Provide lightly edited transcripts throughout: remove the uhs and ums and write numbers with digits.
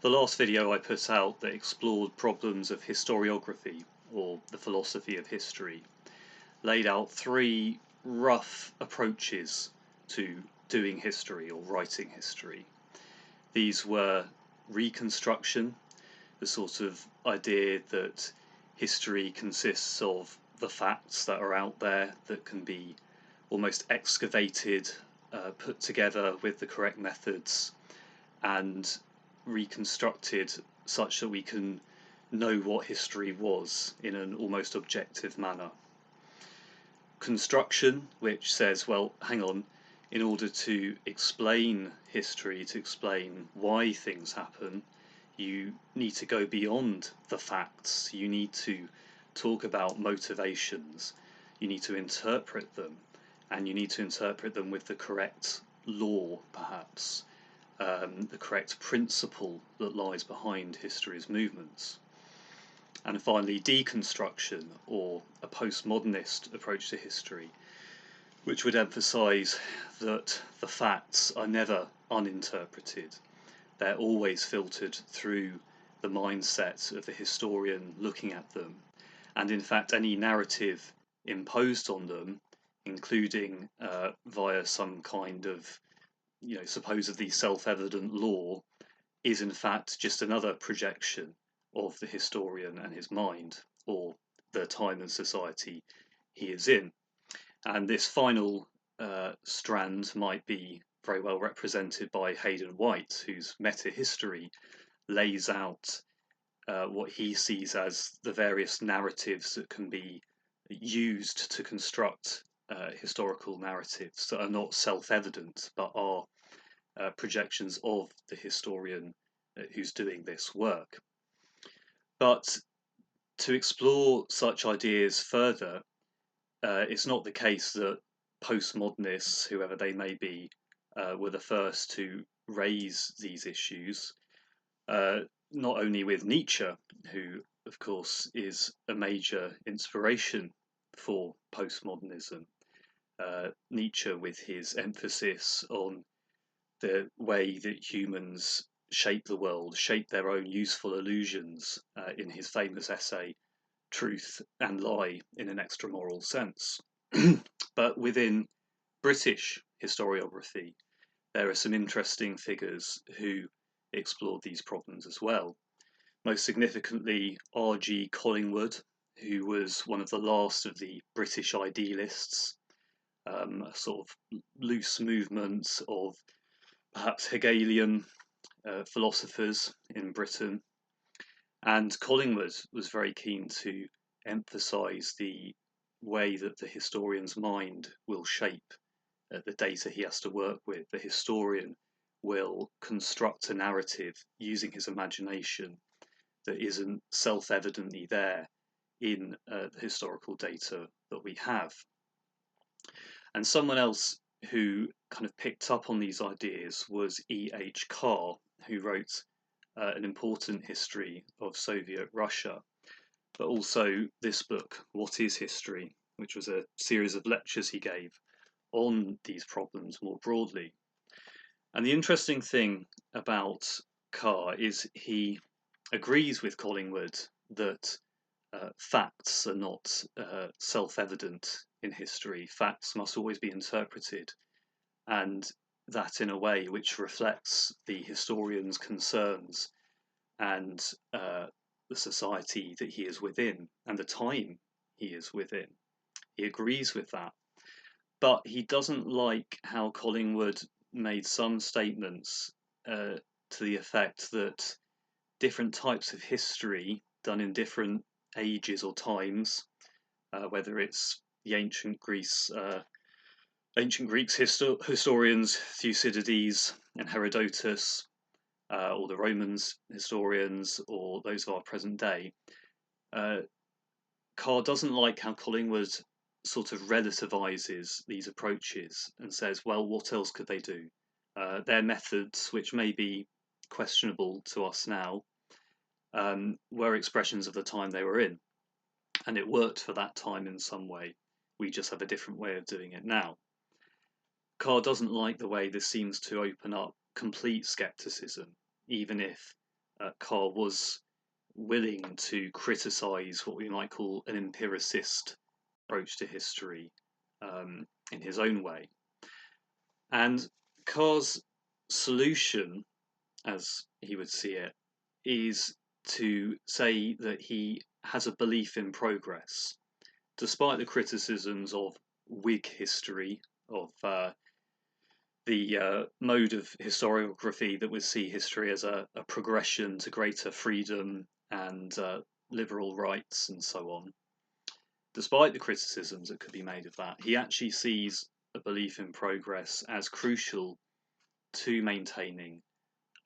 The last video I put out that explored problems of historiography, or the philosophy of history, laid out three rough approaches to doing history or writing history. These were reconstruction, the sort of idea that history consists of the facts that are out there that can be almost excavated, put together with the correct methods, and reconstructed such that we can know what history was in an almost objective manner. Construction, which says, well, hang on, in order to explain history, to explain why things happen, you need to go beyond the facts. You need to talk about motivations. You need to interpret them, and you need to interpret them with the correct law, perhaps. The correct principle that lies behind history's movements. And finally, deconstruction, or a postmodernist approach to history, which would emphasize that the facts are never uninterpreted. They're always filtered through the mindset of the historian looking at them. And in fact, any narrative imposed on them, including via some kind of supposedly self-evident law, is in fact just another projection of the historian and his mind, or the time and society he is in. And this final strand might be very well represented by Hayden White, whose meta-history lays out what he sees as the various narratives that can be used to construct historical narratives that are not self-evident but are projections of the historian who's doing this work. But to explore such ideas further, it's not the case that postmodernists, whoever they may be, were the first to raise these issues. Not only with Nietzsche, who of course is a major inspiration for postmodernism. Nietzsche, with his emphasis on the way that humans shape the world, shape their own useful illusions, in his famous essay, Truth and Lie in an Extra-Moral Sense. But within British historiography, there are some interesting figures who explored these problems as well. Most significantly, R.G. Collingwood, who was one of the last of the British idealists, a sort of loose movement of perhaps Hegelian philosophers in Britain. And Collingwood was very keen to emphasize the way that the historian's mind will shape the data he has to work with. The historian will construct a narrative using his imagination that isn't self-evidently there in the historical data that we have. And someone else who kind of picked up on these ideas was E.H. Carr, who wrote an important history of Soviet Russia, but also this book, What is History?, which was a series of lectures he gave on these problems more broadly. And the interesting thing about Carr is he agrees with Collingwood that facts are not self-evident in history. Facts must always be interpreted, and that in a way which reflects the historian's concerns and the society that he is within and the time he is within. He agrees with that, but he doesn't like how Collingwood made some statements to the effect that different types of history done in different ages or times, whether it's the ancient Greeks historians Thucydides and Herodotus, or the Romans historians, or those of our present day. Carr doesn't like how Collingwood sort of relativizes these approaches and says, well, what else could they do? Their methods, which may be questionable to us now, were expressions of the time they were in, and it worked for that time in some way. We just have a different way of doing it now. Carr doesn't like the way this seems to open up complete skepticism, even if Carr was willing to criticise what we might call an empiricist approach to history in his own way. And Carr's solution, as he would see it, is to say that he has a belief in progress, despite the criticisms of Whig history, of the mode of historiography that would see history as a progression to greater freedom and liberal rights and so on. Despite the criticisms that could be made of that, he actually sees a belief in progress as crucial to maintaining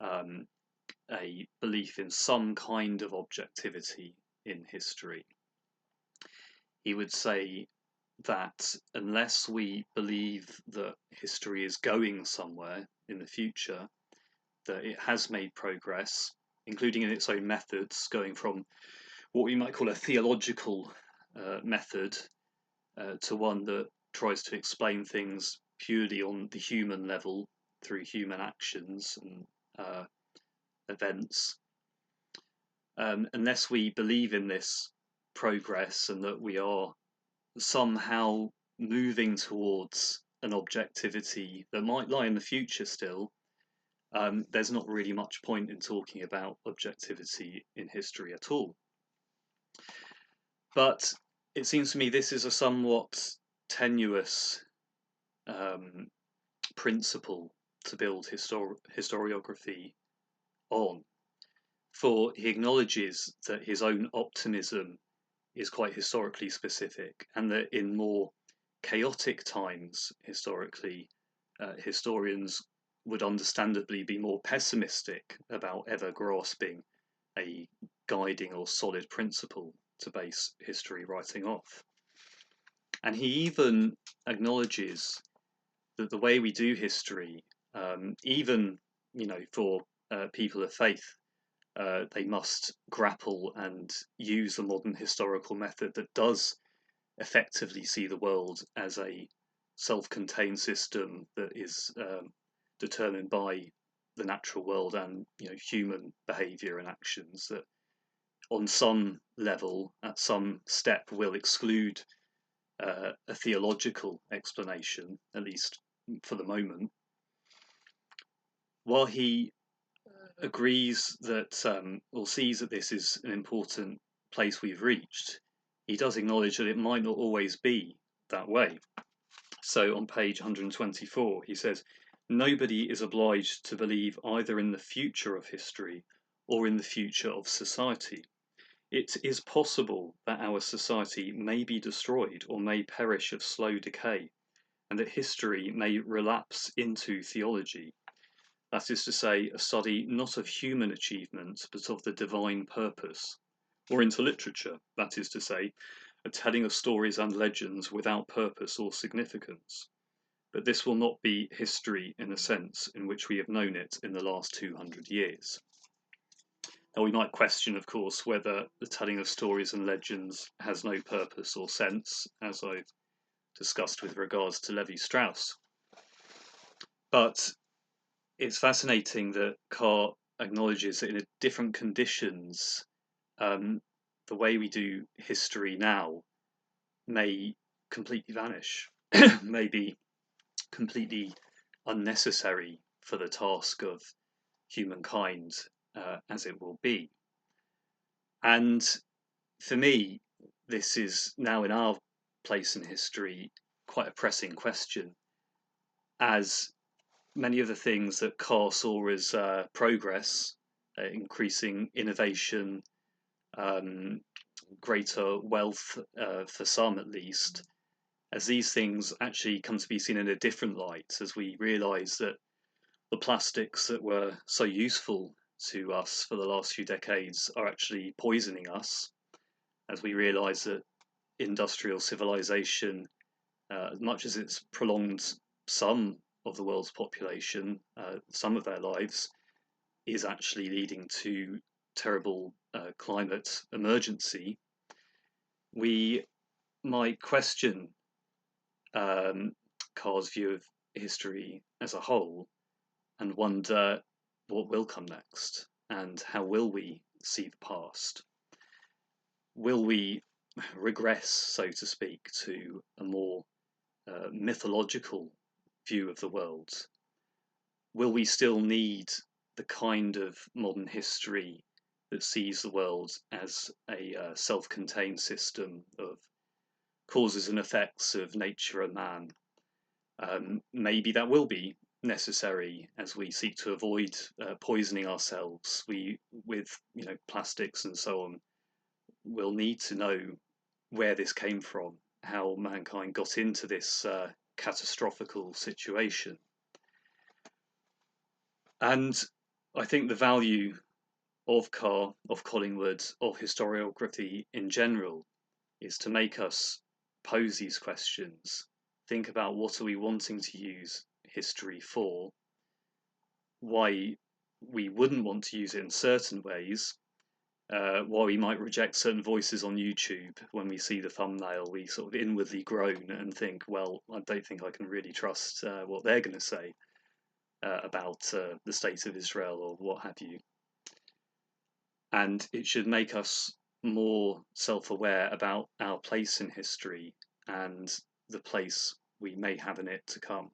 a belief in some kind of objectivity in history. He would say that unless we believe that history is going somewhere in the future, that it has made progress, including in its own methods, going from what we might call a theological method to one that tries to explain things purely on the human level through human actions and events. Unless we believe in this progress and that we are somehow moving towards an objectivity that might lie in the future still, there's not really much point in talking about objectivity in history at all. But it seems to me this is a somewhat tenuous principle to build historiography on, for he acknowledges that his own optimism is quite historically specific, and that in more chaotic times historically, historians would understandably be more pessimistic about ever grasping a guiding or solid principle to base history writing off. And he even acknowledges that the way we do history, even for people of faith, they must grapple and use the modern historical method that does effectively see the world as a self-contained system that is determined by the natural world and human behavior and actions, that on some level, at some step, will exclude a theological explanation, at least for the moment. While he agrees that, or sees that this is an important place we've reached, he does acknowledge that it might not always be that way. So on page 124, he says, "Nobody is obliged to believe either in the future of history or in the future of society. It is possible that our society may be destroyed or may perish of slow decay, and that history may relapse into theology. That is to say, a study not of human achievement, but of the divine purpose, or into literature, that is to say, a telling of stories and legends without purpose or significance. But this will not be history in the sense in which we have known it in the last 200 years. Now, we might question, of course, whether the telling of stories and legends has no purpose or sense, as I've discussed with regards to Levi-Strauss. But it's fascinating that Carr acknowledges that in different conditions, the way we do history now may completely vanish, may be completely unnecessary for the task of humankind as it will be. And for me, this is now in our place in history quite a pressing question, as many of the things that Carr saw as progress, increasing innovation, greater wealth for some at least, as these things actually come to be seen in a different light, as we realise that the plastics that were so useful to us for the last few decades are actually poisoning us, as we realise that industrial civilization, as much as it's prolonged some of the world's population, some of their lives, is actually leading to terrible climate emergency. We might question Carr's view of history as a whole and wonder what will come next. and how will we see the past? Will we regress, so to speak, to a more mythological view of the world? Will we still need the kind of modern history that sees the world as a self-contained system of causes and effects of nature and man? Maybe that will be necessary as we seek to avoid poisoning ourselves. With plastics and so on, we'll need to know where this came from, how mankind got into this catastrophical situation. And I think the value of Carr, of Collingwood, of historiography in general is to make us pose these questions, think about what are we wanting to use history for, why we wouldn't want to use it in certain ways, why we might reject certain voices on YouTube. When we see the thumbnail, we sort of inwardly groan and think, well, I don't think I can really trust what they're going to say about the state of Israel or what have you. And it should make us more self-aware about our place in history and the place we may have in it to come.